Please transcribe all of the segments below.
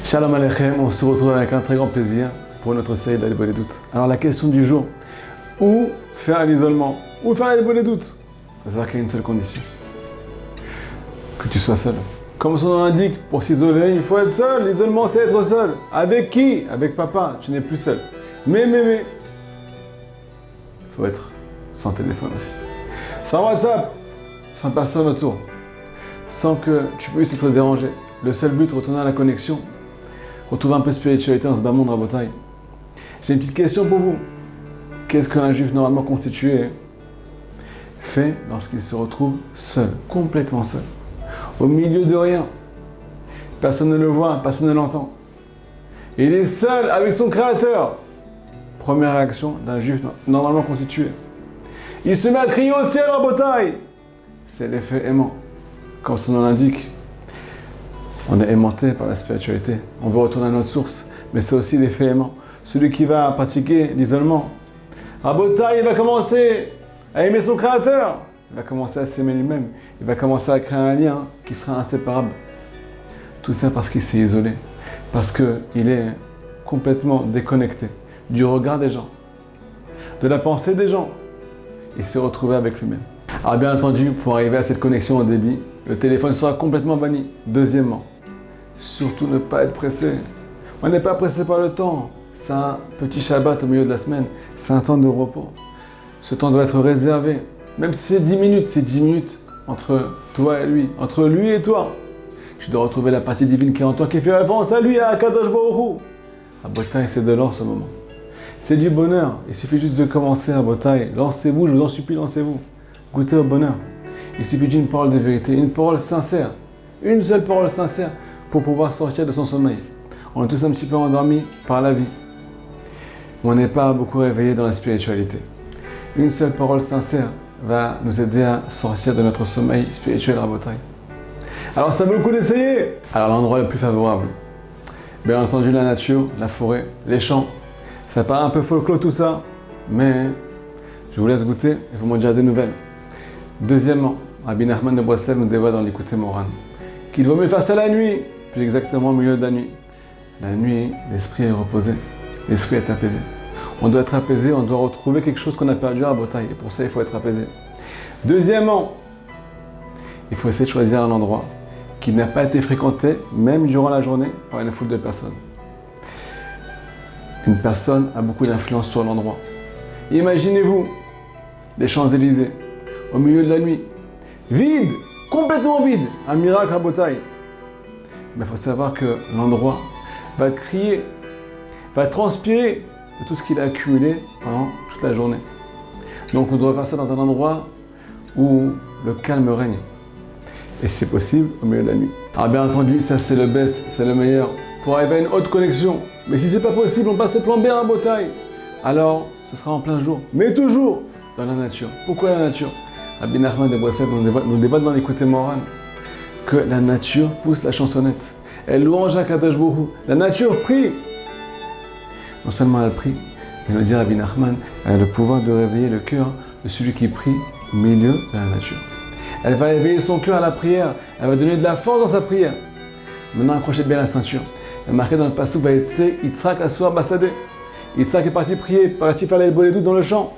Shalom Aleichem, on se retrouve avec un très grand plaisir pour notre série de la doutes. Alors la question du jour, où faire l'isolement? Où faire la doutes? Il faut savoir qu'il y a une seule condition, que tu sois seul. Comme son nom l'indique, pour s'isoler, il faut être seul. L'isolement, c'est être seul. Avec qui? Avec papa, tu n'es plus seul. Mais, il faut être sans téléphone aussi. Sans WhatsApp, sans personne autour. Sans que tu puisses être dérangé. Le seul but, retourner à la connexion. Retrouver un peu de spiritualité dans ce bas monde à bataille. J'ai une petite question pour vous. Qu'est-ce qu'un juif normalement constitué fait lorsqu'il se retrouve seul, complètement seul, au milieu de rien? Personne ne le voit, personne ne l'entend. Il est seul avec son créateur. Première réaction d'un juif normalement constitué. Il se met à crier au ciel en bataille. C'est l'effet aimant. Comme son nom l'indique, on est aimanté par la spiritualité. On veut retourner à notre source, mais c'est aussi l'effet aimant. Celui qui va pratiquer l'isolement, à bataille, il va commencer à aimer son créateur. Il va commencer à s'aimer lui-même. Il va commencer à créer un lien qui sera inséparable. Tout ça parce qu'il s'est isolé. Parce qu'il est complètement déconnecté du regard des gens, de la pensée des gens. Il s'est retrouvé avec lui-même. Alors bien entendu, pour arriver à cette connexion au débit, le téléphone sera complètement banni. Deuxièmement, surtout ne pas être pressé. On n'est pas pressé par le temps. C'est un petit Shabbat au milieu de la semaine. C'est un temps de repos. Ce temps doit être réservé. Même si c'est 10 minutes entre toi et lui, entre lui et toi. Tu dois retrouver la partie divine qui est en toi, qui fait référence à lui, à Kadosh Baruch Hu. À Botaï, c'est de l'or ce moment. C'est du bonheur. Il suffit juste de commencer à Botaï. Lancez-vous, je vous en supplie, lancez-vous. Goûtez au bonheur. Il suffit d'une parole de vérité, une parole sincère. Une seule parole sincère pour pouvoir sortir de son sommeil. On est tous un petit peu endormis par la vie. On n'est pas beaucoup réveillés dans la spiritualité. Une seule parole sincère va nous aider à sortir de notre sommeil spirituel à Botaï. Alors ça vaut le coup d'essayer. Alors l'endroit le plus favorable, bien entendu la nature, la forêt, les champs. Ça paraît un peu folklore tout ça, mais je vous laisse goûter et vous m'en direz des nouvelles. Deuxièmement, Rabbi Nachman de Breslev nous dévoile dans l'Écouté Moran qu'il vaut mieux faire ça la nuit, plus exactement au milieu de la nuit. La nuit, l'esprit est reposé, l'esprit est apaisé. On doit être apaisé, on doit retrouver quelque chose qu'on a perdu à Botaï, et pour ça il faut être apaisé. Deuxièmement, il faut essayer de choisir un endroit qui n'a pas été fréquenté, même durant la journée, par une foule de personnes. Une personne a beaucoup d'influence sur l'endroit. Imaginez-vous les Champs-Élysées, au milieu de la nuit, vide, complètement vide, un miracle à Botaï. Mais il faut savoir que l'endroit va crier, va transpirer de tout ce qu'il a accumulé pendant toute la journée. Donc on doit faire ça dans un endroit où le calme règne. Et c'est possible au milieu de la nuit. Alors bien entendu, ça c'est le best, c'est le meilleur pour arriver à une haute connexion. Mais si c'est pas possible, on passe au plan B à Botaï. Alors, ce sera en plein jour, mais toujours dans la nature. Pourquoi la nature? Rabbi Nachman de Breslev nous dévoile dans l'Écouté Moran que la nature pousse la chansonnette. Elle louange à Kadosh Baruch Hu. La nature prie. Non seulement elle prie, mais nous dit Rabbi Nachman, elle a le pouvoir de réveiller le cœur de celui qui prie au milieu de la nature. Elle va éveiller son cœur à la prière. Elle va donner de la force dans sa prière. Maintenant, accrochez bien la ceinture. Il est marqué dans le passouk, Vaïtse Yitzhak Assoir Basadeh. Yitzhak est parti prier, parti faire les doutes dans le champ.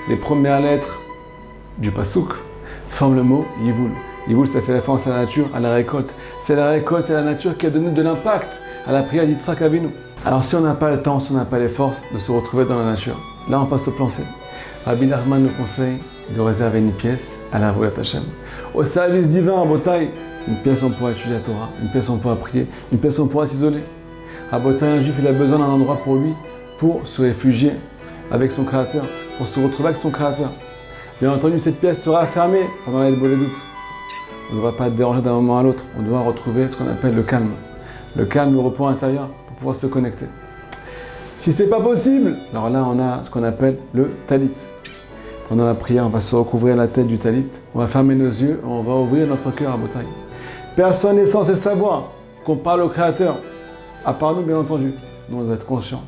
Les premières lettres du passouk forment le mot Yivoul. Yivoul, ça fait référence à la nature, à la récolte. C'est la récolte, c'est la nature qui a donné de l'impact à la prière d'Yitzhak Avinu. Alors si on n'a pas le temps, si on n'a pas les forces de se retrouver dans la nature, là on passe au plan C. Rabbi Nachman nous conseille de réserver une pièce à la Avodat Hashem. Au service divin, à Botaï, une pièce on pourra étudier la Torah, une pièce on pourra prier, une pièce on pourra s'isoler. À Botaï, un juif il a besoin d'un endroit pour lui, pour se réfugier avec son créateur, pour se retrouver avec son créateur. Bien entendu, cette pièce sera fermée pendant la doutes. On ne va pas être dérangé d'un moment à l'autre, on doit retrouver ce qu'on appelle le calme. Le calme, le repos intérieur pour pouvoir se connecter. Si ce n'est pas possible, alors là on a ce qu'on appelle le talit. Pendant la prière, on va se recouvrir la tête du talit, on va fermer nos yeux, on va ouvrir notre cœur à Botaï. Personne n'est censé savoir qu'on parle au Créateur, à part nous bien entendu. Nous on doit être conscients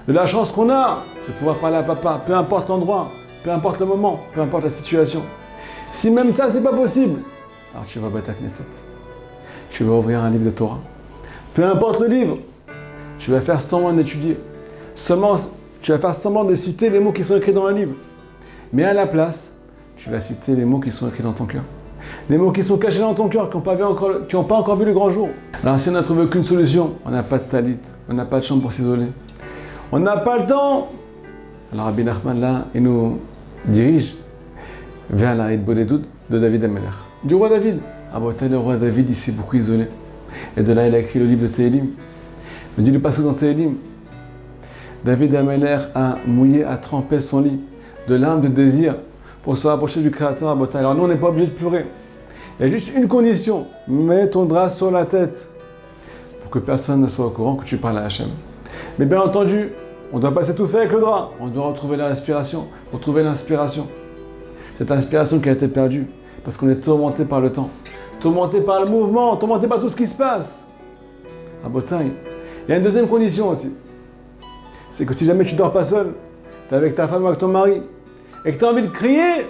de la chance qu'on a de pouvoir parler à papa, peu importe l'endroit, peu importe le moment, peu importe la situation. Si même ça c'est pas possible, alors tu vas battre à Knesset. Tu vas ouvrir un livre de Torah. Peu importe le livre, tu vas faire semblant d'étudier. Tu vas faire semblant de citer les mots qui sont écrits dans le livre. Mais à la place, tu vas citer les mots qui sont écrits dans ton cœur. Les mots qui sont cachés dans ton cœur, qui n'ont pas encore vu le grand jour. Alors si on n'a trouvé qu'une solution, on n'a pas de talit, on n'a pas de chambre pour s'isoler, on n'a pas le temps. Alors Rabbi Nachman là, il nous dirige vers la Eid Bodedout de David Ameler, du roi David. Le roi David, il s'est beaucoup isolé. Et de là, il a écrit le livre de Télim. Il dit le passage dans Télim. David Ameler a mouillé, a trempé son lit de larmes de désir pour se rapprocher du Créateur à Botaï. Alors nous, on n'est pas obligé de pleurer. Il y a juste une condition. Mets ton drap sur la tête pour que personne ne soit au courant que tu parles à Hachem. Mais bien entendu, on ne doit pas s'étouffer avec le drap. On doit retrouver la respiration, retrouver l'inspiration. Cette inspiration qui a été perdue parce qu'on est tourmenté par le temps, tourmenté par le mouvement, tourmenté par tout ce qui se passe. À Botaï. Il y a une deuxième condition aussi. C'est que si jamais tu ne dors pas seul, tu es avec ta femme ou avec ton mari, et que tu as envie de crier,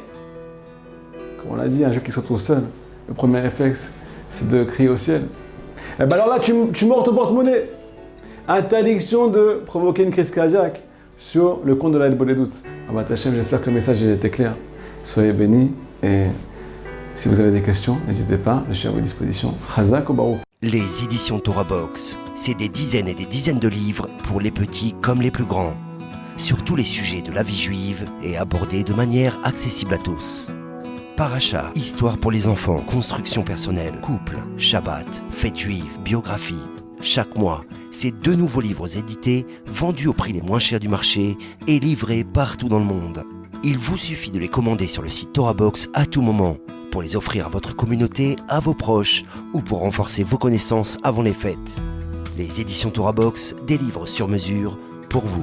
comme on l'a dit, un juif qui se retrouve seul, le premier réflexe, c'est de crier au ciel. Et bien alors là, tu mords ton porte-monnaie. Interdiction de provoquer une crise cardiaque sur le compte de la Bodedout. Abat Hashem, j'espère que le message a été clair. Soyez bénis, et si vous avez des questions, n'hésitez pas, je suis à votre disposition. Chazak ou Baruch. Les éditions Torah Box, c'est des dizaines et des dizaines de livres pour les petits comme les plus grands, sur tous les sujets de la vie juive et abordés de manière accessible à tous. Paracha, histoire pour les enfants, construction personnelle, couple, Shabbat, fête juive, biographie. Chaque mois, c'est 2 nouveaux livres édités, vendus au prix les moins chers du marché et livrés partout dans le monde. Il vous suffit de les commander sur le site Torah Box à tout moment, pour les offrir à votre communauté, à vos proches ou pour renforcer vos connaissances avant les fêtes. Les éditions Torah Box, des livres sur mesure pour vous.